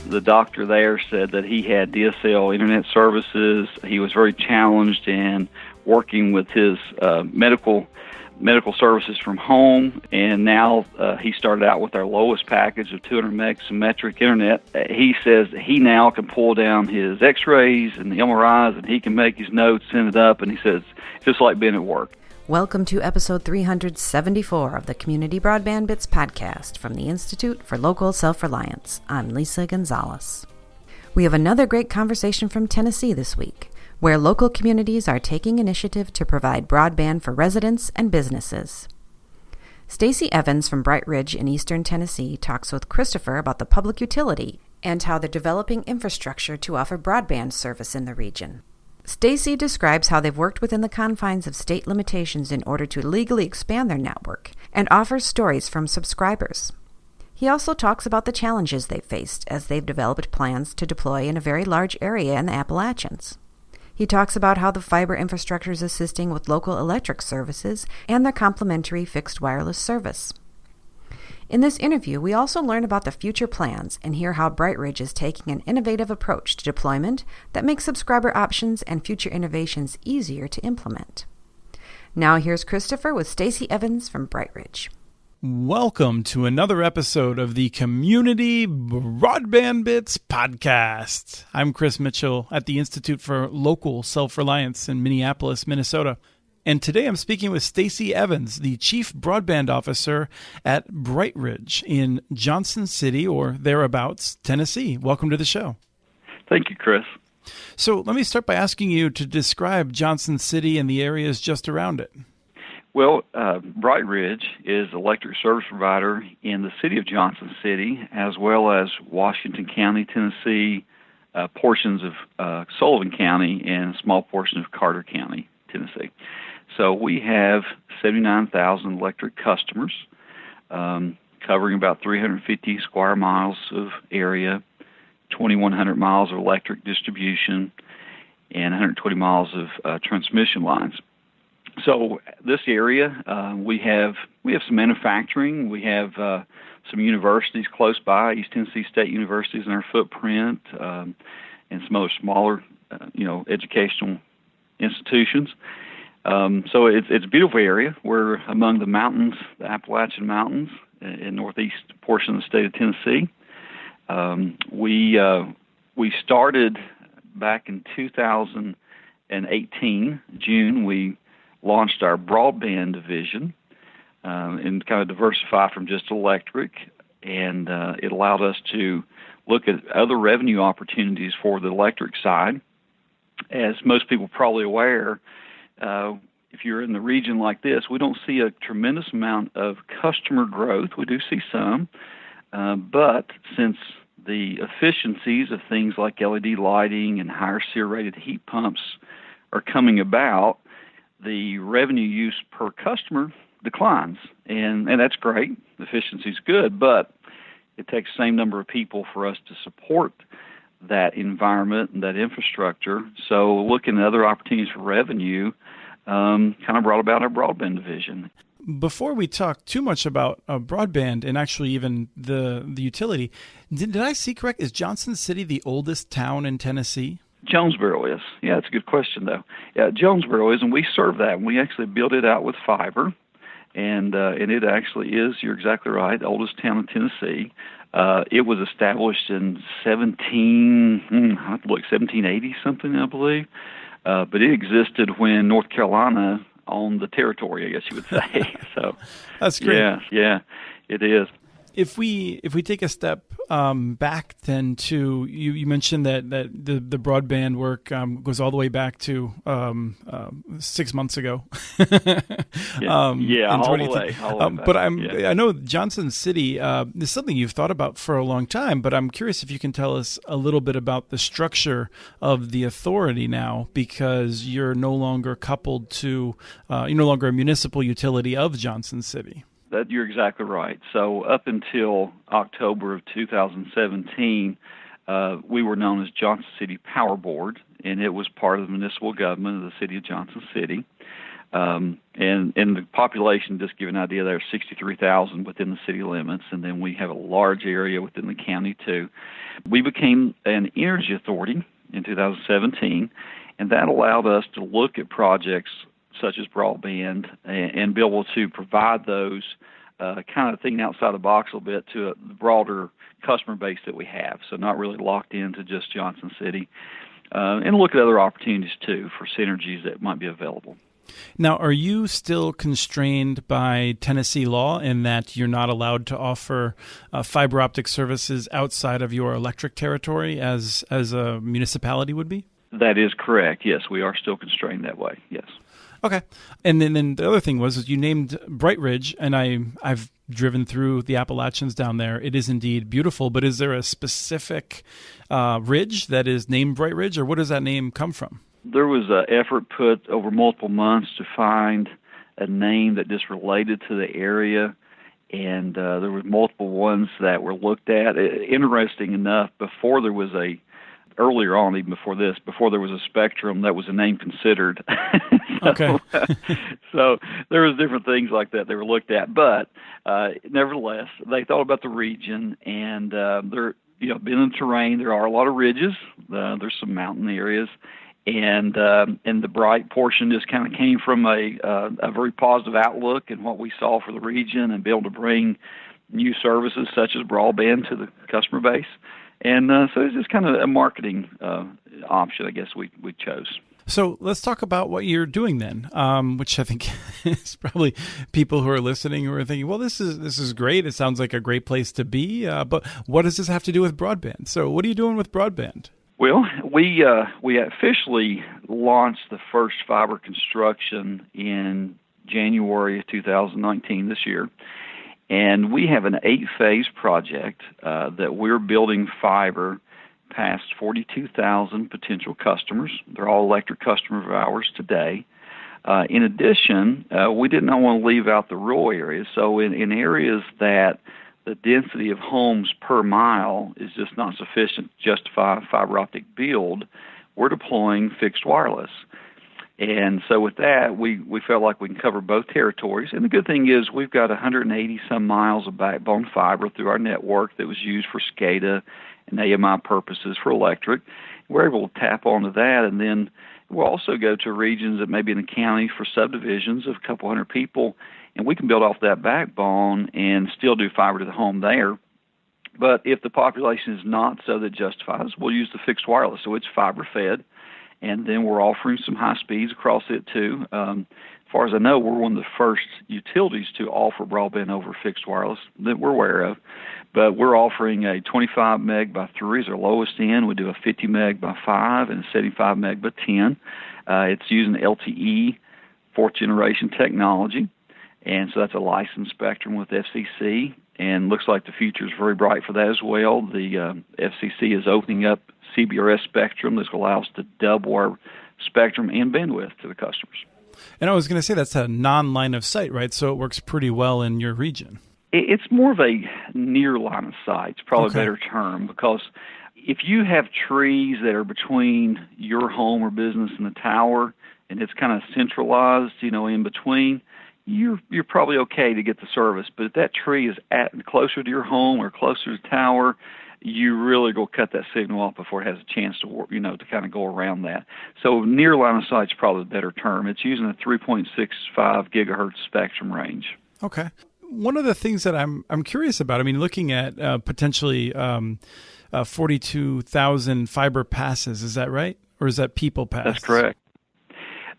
the doctor there said that he had DSL internet services. He was very challenged in working with his medical services from home, and now he started out with our lowest package of 200 meg symmetric internet. He says that he now can pull down his x-rays and the MRIs, and he can make his notes, send it up, and he says it's just like being at work. Welcome to episode 374 of the Community Broadband Bits podcast from the Institute for Local Self-Reliance. I'm Lisa Gonzalez. We have another great conversation from Tennessee this week, where local communities are taking initiative to provide broadband for residents and businesses. Stacy Evans from BrightRidge in eastern Tennessee talks with Christopher about the public utility and how they're developing infrastructure to offer broadband service in the region. Stacy describes how they've worked within the confines of state limitations in order to legally expand their network and offers stories from subscribers. He also talks about the challenges they've faced as they've developed plans to deploy in a very large area in the Appalachians. He talks about how the fiber infrastructure is assisting with local electric services and their complementary fixed wireless service. In this interview, we also learn about the future plans and hear how BrightRidge is taking an innovative approach to deployment that makes subscriber options and future innovations easier to implement. Now here's Christopher with Stacy Evans from BrightRidge. Welcome to another episode of the Community Broadband Bits podcast. I'm Chris Mitchell at the Institute for Local Self-Reliance in Minneapolis, Minnesota. And today I'm speaking with Stacy Evans, the Chief Broadband Officer at BrightRidge in Johnson City or thereabouts, Tennessee. Welcome to the show. Thank you, Chris. So let me start by asking you to describe Johnson City and the areas just around it. Well, BrightRidge is an electric service provider in the city of Johnson City, as well as Washington County, Tennessee, portions of Sullivan County, and a small portion of Carter County, Tennessee. So we have 79,000 electric customers, covering about 350 square miles of area, 2,100 miles of electric distribution, and 120 miles of transmission lines. So this area, we have some manufacturing. We have some universities close by. East Tennessee State University is in our footprint, and some other smaller, educational institutions. So it's a beautiful area. We're among the mountains, the Appalachian Mountains, in northeast portion of the state of Tennessee. We started back in 2018, June. We launched our broadband division and kind of diversify from just electric, and it allowed us to look at other revenue opportunities for the electric side. As most people are probably aware, if you're in the region like this, we don't see a tremendous amount of customer growth. We do see some, but since the efficiencies of things like LED lighting and higher SEER-rated heat pumps are coming about, the revenue use per customer declines, and that's great. Efficiency is good, but it takes the same number of people for us to support that environment and that infrastructure. So looking at other opportunities for revenue kind of brought about our broadband division. Before we talk too much about broadband and actually even the utility, did I see correct? Is Johnson City the oldest town in Tennessee? Jonesboro is. Yeah, that's a good question, though. Yeah, Jonesboro is, and we serve that. We actually built it out with fiber, and it actually is, you're exactly right, the oldest town in Tennessee. It was established in 1780 something, I believe. But it existed when North Carolina owned the territory, I guess you would say. So that's great. Yeah, it is. If we take a step back then to you mentioned that the broadband work goes all the way back to 6 months ago. All the way. But I know Johnson City is something you've thought about for a long time. But I'm curious if you can tell us a little bit about the structure of the authority now, because you're no longer coupled to you're no longer a municipal utility of Johnson City. That you're exactly right. So up until October of 2017, we were known as Johnson City Power Board, and it was part of the municipal government of the city of Johnson City. And the population, just to give you an idea, there's 63,000 within the city limits, and then we have a large area within the county too. We became an energy authority in 2017, and that allowed us to look at projects such as broadband and be able to provide those kind of thinking outside the box a little bit to the broader customer base that we have. So not really locked into just Johnson City, and look at other opportunities too for synergies that might be available. Now, are you still constrained by Tennessee law in that you're not allowed to offer fiber optic services outside of your electric territory as a municipality would be? That is correct. Yes, we are still constrained that way. Yes. Okay. And then the other thing was you named BrightRidge, and I've driven through the Appalachians down there. It is indeed beautiful, but is there a specific ridge that is named BrightRidge, or what does that name come from? There was an effort put over multiple months to find a name that just related to the area, and there were multiple ones that were looked at. Interesting enough, earlier on, even before there was a spectrum, that was a name considered. Okay. So there was different things like that they were looked at, but nevertheless, they thought about the region, and being in the terrain, there are a lot of ridges. There's some mountain areas. And the bright portion just kind of came from a very positive outlook in what we saw for the region and be able to bring new services such as broadband to the customer base. And so it's just kind of a marketing option, I guess, we chose. So let's talk about what you're doing then, which I think is probably people who are listening who are thinking, well, this is great. It sounds like a great place to be. But what does this have to do with broadband? So what are you doing with broadband? Well, we officially launched the first fiber construction in January of 2019 this year, and we have an 8-phase project that we're building fiber past 42,000 potential customers. They're all electric customers of ours today. In addition, we did not want to leave out the rural areas, so in areas that the density of homes per mile is just not sufficient to justify a fiber optic build, we're deploying fixed wireless. And so with that, we felt like we can cover both territories. And the good thing is we've got 180 some miles of backbone fiber through our network that was used for SCADA and AMI purposes for electric. We're able to tap onto that, and then we'll also go to regions that may be in the county for subdivisions of a couple hundred people, and we can build off that backbone and still do fiber to the home there. But if the population is not so that justifies, we'll use the fixed wireless. So it's fiber fed, and then we're offering some high speeds across it too. As far as I know, we're one of the first utilities to offer broadband over fixed wireless that we're aware of. But we're offering a 25 meg by 3 is our lowest end. We do a 50 meg by 5 and a 75 meg by 10. It's using LTE 4th generation technology. And so that's a licensed spectrum with FCC, and looks like the future is very bright for that as well. The FCC is opening up CBRS spectrum that's going to allow us to double our spectrum and bandwidth to the customers. And I was going to say that's a non-line of sight, right? So it works pretty well in your region. It's more of a near line of sight. It's probably Okay. a better term, because if you have trees that are between your home or business and the tower, and it's kind of centralized, in between, you're probably okay to get the service. But if that tree is closer to your home or closer to the tower, you really go cut that signal off before it has a chance to work, to kind of go around that. So near line of sight is probably a better term. It's using a 3.65 gigahertz spectrum range. Okay. One of the things that I'm curious about, looking at potentially 42,000 fiber passes, is that right? Or is that people passes? That's correct.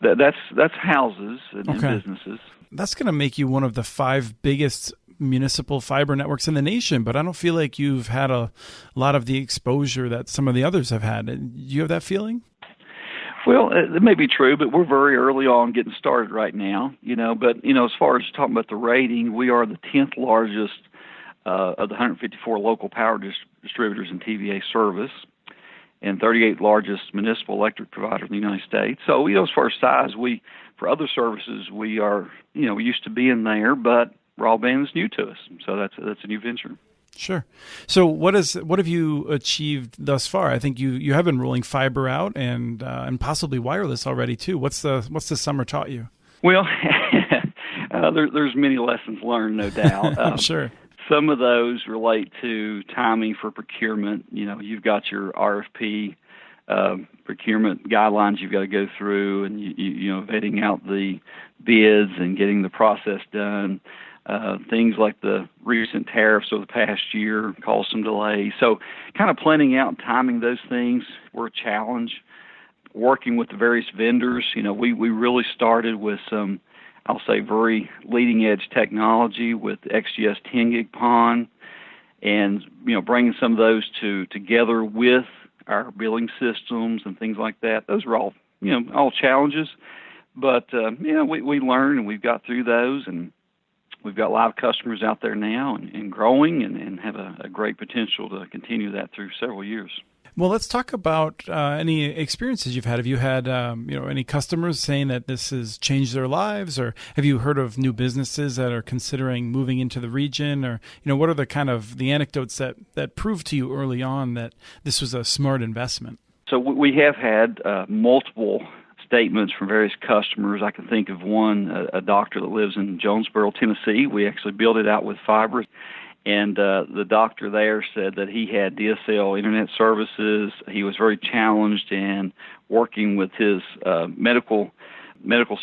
That's houses and businesses. That's going to make you one of the 5 biggest municipal fiber networks in the nation, but I don't feel like you've had a lot of the exposure that some of the others have had. Do you have that feeling? Well, it may be true, but we're very early on getting started right now, But, as far as talking about the rating, we are the 10th largest of the 154 local power distributors in TVA service, and 38th largest municipal electric provider in the United States. So, as far as size, for other services, we are, we used to be in there, but broadband is new to us. So that's a new venture. Sure. So what have you achieved thus far? I think you have been rolling fiber out and possibly wireless already too. What's the summer taught you? Well, there's many lessons learned, no doubt. Sure. Some of those relate to timing for procurement. You've got your RFP procurement guidelines you've got to go through, and vetting out the bids and getting the process done. Things like the recent tariffs of the past year caused some delays. So kind of planning out and timing those things were a challenge. Working with the various vendors, we really started with some, I'll say, very leading-edge technology with XGS 10-gig PON, and bringing some of those together with our billing systems and things like that. Those are all all challenges, but we learned and we've got through those, and we've got live customers out there now and growing and have a great potential to continue that through several years. Well, let's talk about any experiences you've had. Have you had any customers saying that this has changed their lives, or have you heard of new businesses that are considering moving into the region, or what are the kind of the anecdotes that proved to you early on that this was a smart investment? So we have had multiple statements from various customers. I can think of one, a doctor that lives in Jonesboro, Tennessee. We actually built it out with fiber. And the doctor there said that he had DSL internet services. He was very challenged in working with his medical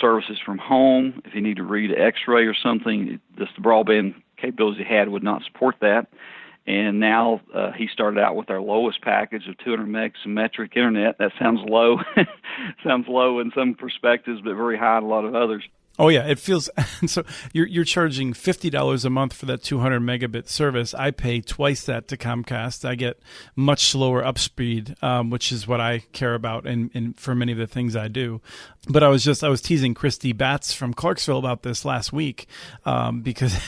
services from home. If he needed to read an X-ray or something, the broadband capabilities he had would not support that. And now he started out with our lowest package of 200 meg symmetric internet. That sounds low, sounds low in some perspectives, but very high in a lot of others. Oh yeah, it feels so. You're charging $50 a month for that 200 megabit service. I pay twice that to Comcast. I get much slower upspeed, which is what I care about, and for many of the things I do. But I was teasing Christy Batts from Clarksville about this last week, because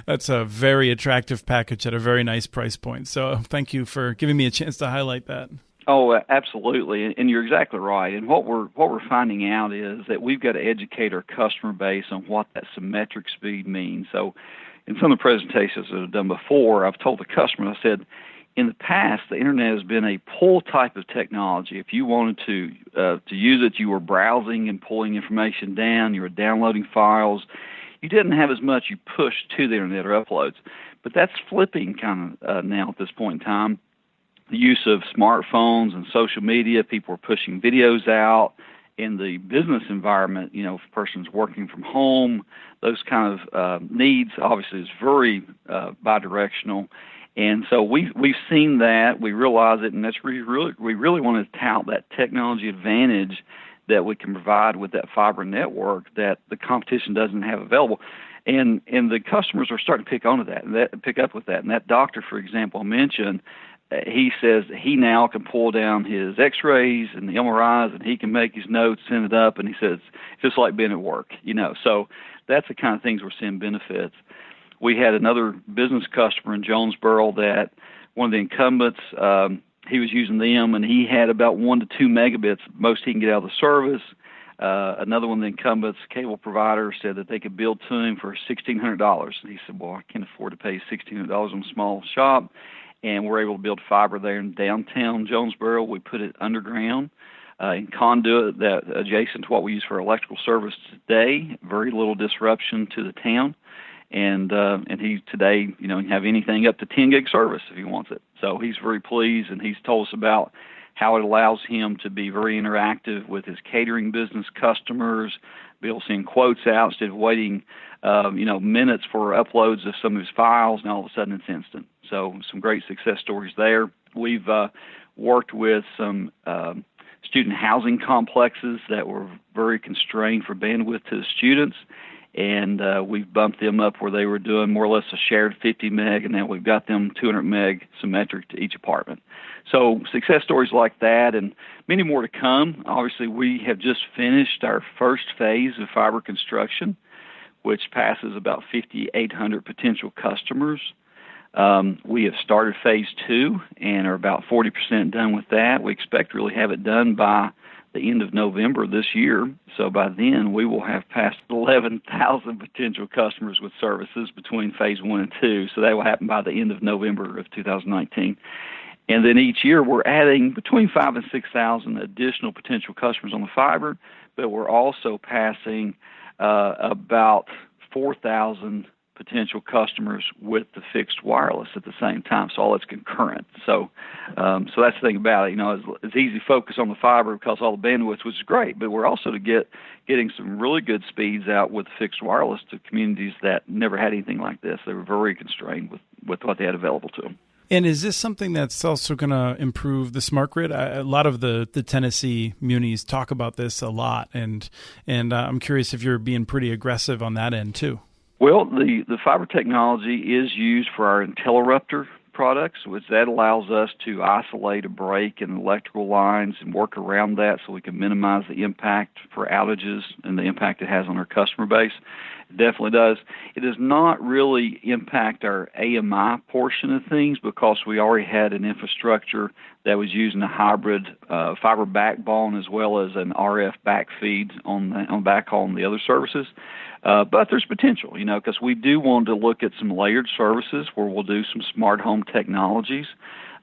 that's a very attractive package at a very nice price point. So thank you for giving me a chance to highlight that. Oh, absolutely, and you're exactly right. And what we're finding out is that we've got to educate our customer base on what that symmetric speed means. So, in some of the presentations that I've done before, I've told the customer, I said, in the past, the internet has been a pull type of technology. If you wanted to use it, you were browsing and pulling information down. You were downloading files. You didn't have as much you pushed to the internet or uploads. But that's flipping kind of now at this point in time. The use of smartphones and social media, people are pushing videos out. In the business environment, if a person's working from home, those kind of needs obviously is very bidirectional. And so we've seen that, we realize it, and that's we really want to tout that technology advantage that we can provide with that fiber network that the competition doesn't have available. And the customers are starting to pick up with that. And that doctor, for example, I mentioned, he says he now can pull down his X-rays and the MRIs, and he can make his notes, send it up, and he says it's just like being at work, So that's the kind of things we're seeing benefits. We had another business customer in Jonesboro that one of the incumbents, he was using them, and he had about 1 to 2 megabits, most he can get out of the service. Another one of the incumbents, cable provider, said that they could build to him for $1,600. And he said, well, I can't afford to pay $1,600 on a small shop. And we're able to build fiber there in downtown Jonesboro. We put it underground in conduit that adjacent to what we use for electrical service today. Very little disruption to the town. And he today, can have anything up to 10 gig service if he wants it. So he's very pleased, and he's told us about how it allows him to be very interactive with his catering business customers, be able to send quotes out instead of waiting, minutes for uploads of some of his files, and all of a sudden it's instant. So some great success stories there. We've worked with some student housing complexes that were very constrained for bandwidth to the students, and we've bumped them up where they were doing more or less a shared 50 meg, and now we've got them 200 meg symmetric to each apartment. So success stories like that, and many more to come. Obviously, we have just finished our first phase of fiber construction, which passes about 5,800 potential customers. We have started phase 2 and are about 40% done with that. We expect to really have it done by the end of November this year. So by then, we will have passed 11,000 potential customers with services between phase 1 and 2. So that will happen by the end of November of 2019. And then each year, we're adding between 5,000 and 6,000 additional potential customers on the fiber. but we're also passing about 4,000 potential customers with the fixed wireless at the same time. So all it's concurrent. So that's the thing about it. It's easy to focus on the fiber because all the bandwidth, which is great, but we're also getting some really good speeds out with fixed wireless to communities that never had anything like this. They were very constrained with what they had available to them. And is this something that's also going to improve the smart grid? A lot of the Tennessee munis talk about this a lot, and I'm curious if you're being pretty aggressive on that end too. Well, the fiber technology is used for our interrupter products, which that allows us to isolate a break in electrical lines and work around that so we can minimize the impact for outages and the impact it has on our customer base. It definitely does. It does not really impact our AMI portion of things because we already had an infrastructure that was using a hybrid fiber backbone as well as an RF backfeed on backhaul on the other services. But there's potential, because we do want to look at some layered services where we'll do some smart home technologies.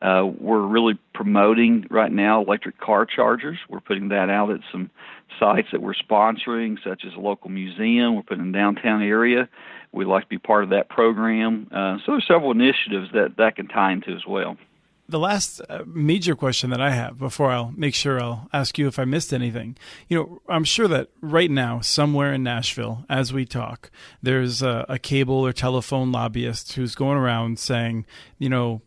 We're really promoting right now electric car chargers. We're putting that out at some sites that we're sponsoring, such as a local museum. We're putting in the downtown area. We'd like to be part of that program. So there's several initiatives that can tie into as well. The last major question that I have before I'll make sure I'll ask you if I missed anything, I'm sure that right now, somewhere in Nashville, as we talk, there's a cable or telephone lobbyist who's going around saying,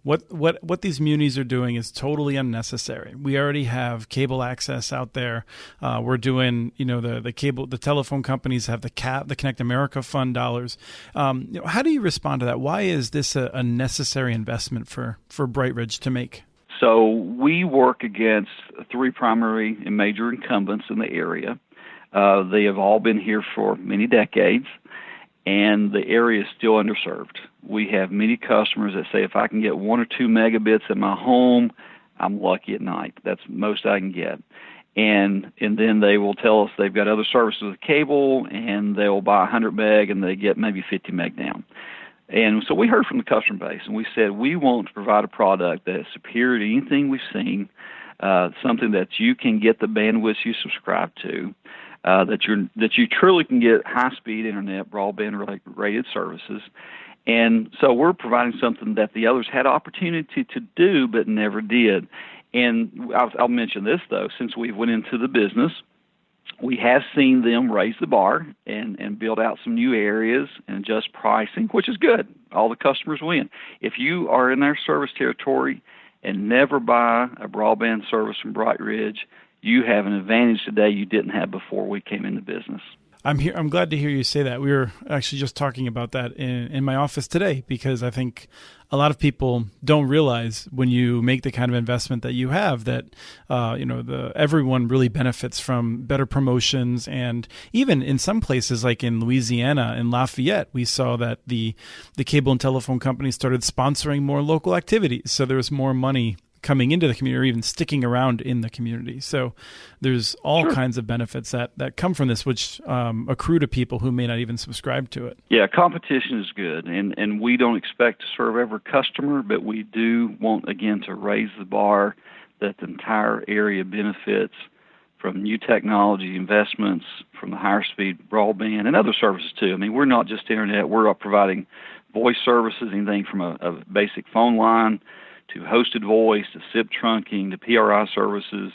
what these munis are doing is totally unnecessary. We already have cable access out there. We're doing, the telephone companies have the Connect America Fund dollars. How do you respond to that? Why is this a necessary investment for BrightRidge to make? So we work against three primary and major incumbents in the area. They have all been here for many decades, and the area is still underserved. We have many customers that say, if I can get 1 or 2 megabits at my home, I'm lucky at night. That's the most I can get. And then they will tell us they've got other services with cable, and they'll buy 100 meg, and they get maybe 50 meg down. And so we heard from the customer base, and we said we want to provide a product that is superior to anything we've seen, something that you can get the bandwidth you subscribe to, that you truly can get high-speed internet, broadband-rated services. And so we're providing something that the others had opportunity to do but never did. And I'll mention this, though, since we went into the business, we have seen them raise the bar and build out some new areas and adjust pricing, which is good. All the customers win. If you are in their service territory and never buy a broadband service from BrightRidge, you have an advantage today you didn't have before we came into business. I'm glad to hear you say that. We were actually just talking about that in my office today, because I think a lot of people don't realize when you make the kind of investment that you have that everyone really benefits from better promotions. And even in some places like in Louisiana and Lafayette, we saw that the cable and telephone companies started sponsoring more local activities. So there was more money coming into the community or even sticking around in the community. So there's all kinds of benefits that come from this, which accrue to people who may not even subscribe to it. Yeah, competition is good, and we don't expect to serve every customer, but we do want, again, to raise the bar that the entire area benefits from new technology investments, from the higher speed broadband and other services too. I mean, we're not just internet, we're providing voice services, anything from a basic phone line to hosted voice, to SIP trunking, to PRI services.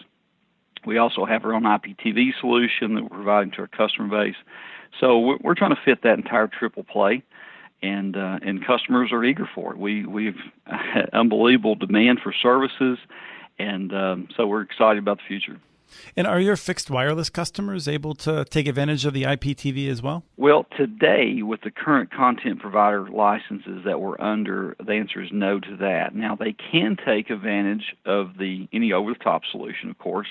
We also have our own IPTV solution that we're providing to our customer base. So we're trying to fit that entire triple play, and customers are eager for it. We've had unbelievable demand for services, and so we're excited about the future. And are your fixed wireless customers able to take advantage of the IPTV as well? Well, today, with the current content provider licenses that we're under, the answer is no to that. Now, they can take advantage of any over-the-top solution, of course.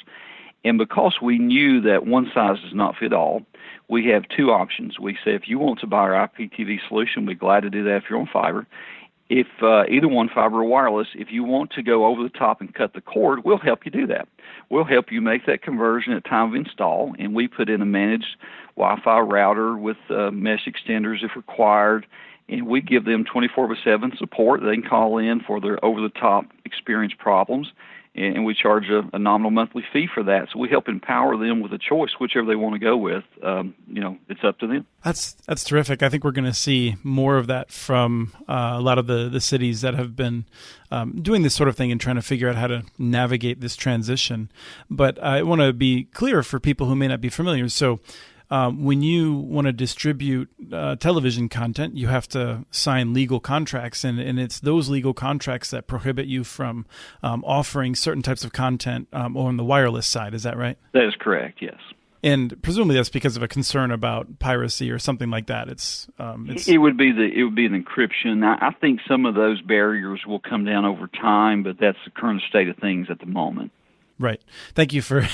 And because we knew that one size does not fit all, we have two options. We say if you want to buy our IPTV solution, we're glad to do that if you're on fiber. If either one, fiber or wireless, if you want to go over the top and cut the cord, we'll help you do that. We'll help you make that conversion at time of install, and we put in a managed Wi-Fi router with mesh extenders if required, and we give them 24/7 support. They can call in for their over-the-top experience problems, and we charge a nominal monthly fee for that. So we help empower them with a choice, whichever they want to go with. It's up to them. That's terrific. I think we're going to see more of that from a lot of the cities that have been doing this sort of thing and trying to figure out how to navigate this transition. But I want to be clear for people who may not be familiar. So when you want to distribute television content, you have to sign legal contracts, and it's those legal contracts that prohibit you from offering certain types of content on the wireless side. Is that right? That is correct, yes. And presumably that's because of a concern about piracy or something like that. It would be an encryption. I think some of those barriers will come down over time, but that's the current state of things at the moment. Right. Thank you for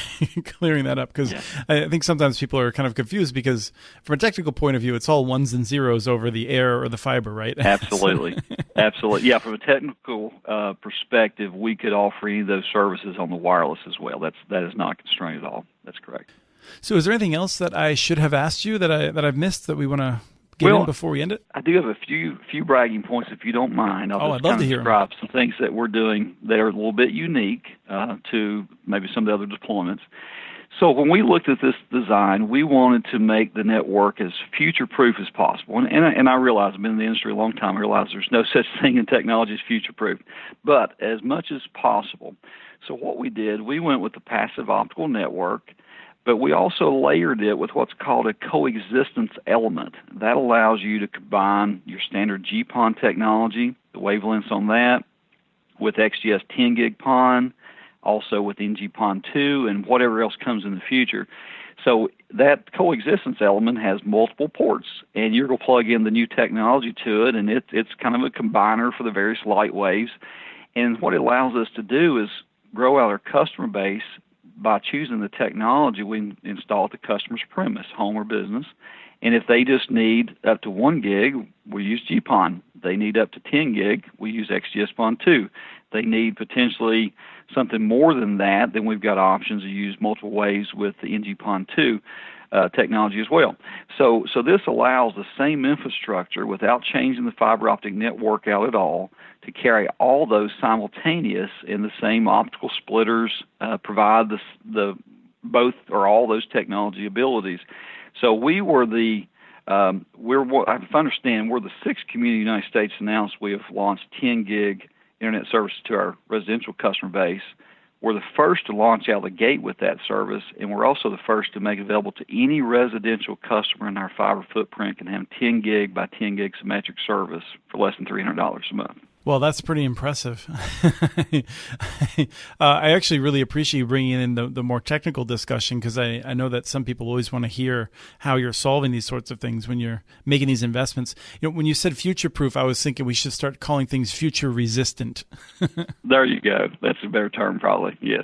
clearing that up, because I think sometimes people are kind of confused because from a technical point of view, it's all ones and zeros over the air or the fiber, right? Absolutely. Absolutely. Yeah, from a technical perspective, we could offer any of those services on the wireless as well. That is not constrained at all. That's correct. So is there anything else that I should have asked you that I've missed that we want to get in before we end it? I do have a few bragging points, if you don't mind. I'd love to hear describe some things that we're doing that are a little bit unique to maybe some of the other deployments. So when we looked at this design, we wanted to make the network as future-proof as possible. And I realize, I've been in the industry a long time, I realize there's no such thing in technology as future-proof, but as much as possible. So what we did, we went with the passive optical network, but we also layered it with what's called a coexistence element. That allows you to combine your standard GPON technology, the wavelengths on that, with XGS 10 gig PON, also with NG-PON 2, and whatever else comes in the future. So that coexistence element has multiple ports, and you're going to plug in the new technology to it, and it's kind of a combiner for the various light waves. And what it allows us to do is grow out our customer base by choosing the technology we install at the customer's premise, home or business. And if they just need up to 1 gig, we use GPON. They need up to 10 gig, we use XGS-PON 2. They need potentially something more than that, then we've got options to use multiple ways with the NG-PON 2 technology as well. So this allows the same infrastructure without changing the fiber optic network out at all to carry all those simultaneous in the same optical splitters, provide the both or all those technology abilities. So we were I understand we're the sixth community in the United States announced we have launched 10 gig internet service to our residential customer base. We're the first to launch out of the gate with that service, and we're also the first to make it available to any residential customer in our fiber footprint can have 10 gig by 10 gig symmetric service for less than $300 a month. Well, that's pretty impressive. I actually really appreciate you bringing in the more technical discussion, because I know that some people always want to hear how you're solving these sorts of things when you're making these investments. When you said future-proof, I was thinking we should start calling things future-resistant. There you go. That's a better term, probably. Yes.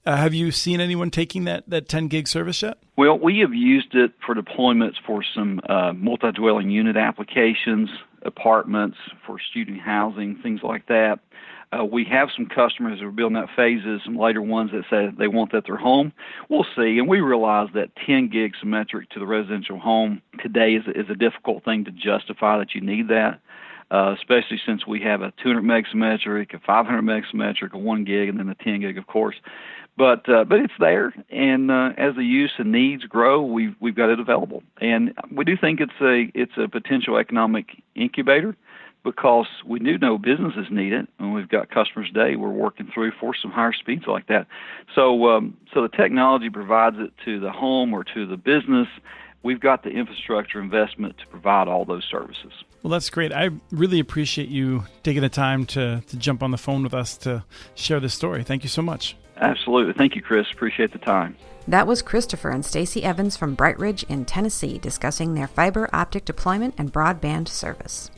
Have you seen anyone taking that 10 gig service yet? Well, we have used it for deployments for some multi-dwelling unit applications, apartments, for student housing, things like that. We have some customers that are building out phases, some later ones that say they want that at their home. We'll see, and we realize that 10 gig symmetric to the residential home today is a difficult thing to justify that you need that, especially since we have a 200 meg symmetric, a 500 meg symmetric, a 1 gig, and then the 10 gig, of course. But it's there, and as the use and needs grow, we've got it available, and we do think it's a potential economic incubator, because we do know businesses need it, and we've got customers today we're working through for some higher speeds like that. So the technology provides it to the home or to the business. We've got the infrastructure investment to provide all those services. Well, that's great. I really appreciate you taking the time to jump on the phone with us to share this story. Thank you so much. Absolutely. Thank you, Chris. Appreciate the time. That was Christopher and Stacy Evans from BrightRidge in Tennessee discussing their fiber optic deployment and broadband service.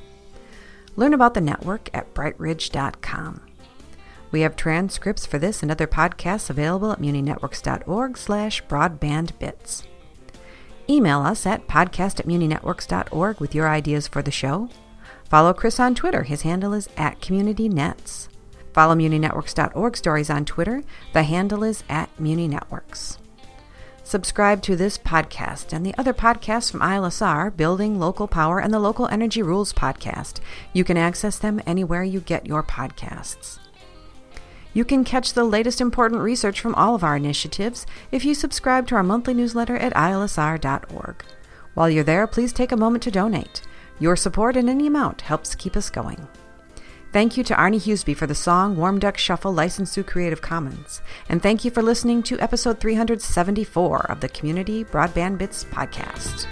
Learn about the network at brightridge.com. We have transcripts for this and other podcasts available at muninetworks.org/broadbandbits. Email us at podcast@muninetworks.org with your ideas for the show. Follow Chris on Twitter. His handle is @CommunityNets. Follow muninetworks.org stories on Twitter. The handle is @muninetworks. Subscribe to this podcast and the other podcasts from ILSR, Building Local Power, and the Local Energy Rules podcast. You can access them anywhere you get your podcasts. You can catch the latest important research from all of our initiatives if you subscribe to our monthly newsletter at ilsr.org. While you're there, please take a moment to donate. Your support in any amount helps keep us going. Thank you to Arnie Huseby for the song Warm Duck Shuffle licensed through Creative Commons. And thank you for listening to episode 374 of the Community Broadband Bits podcast.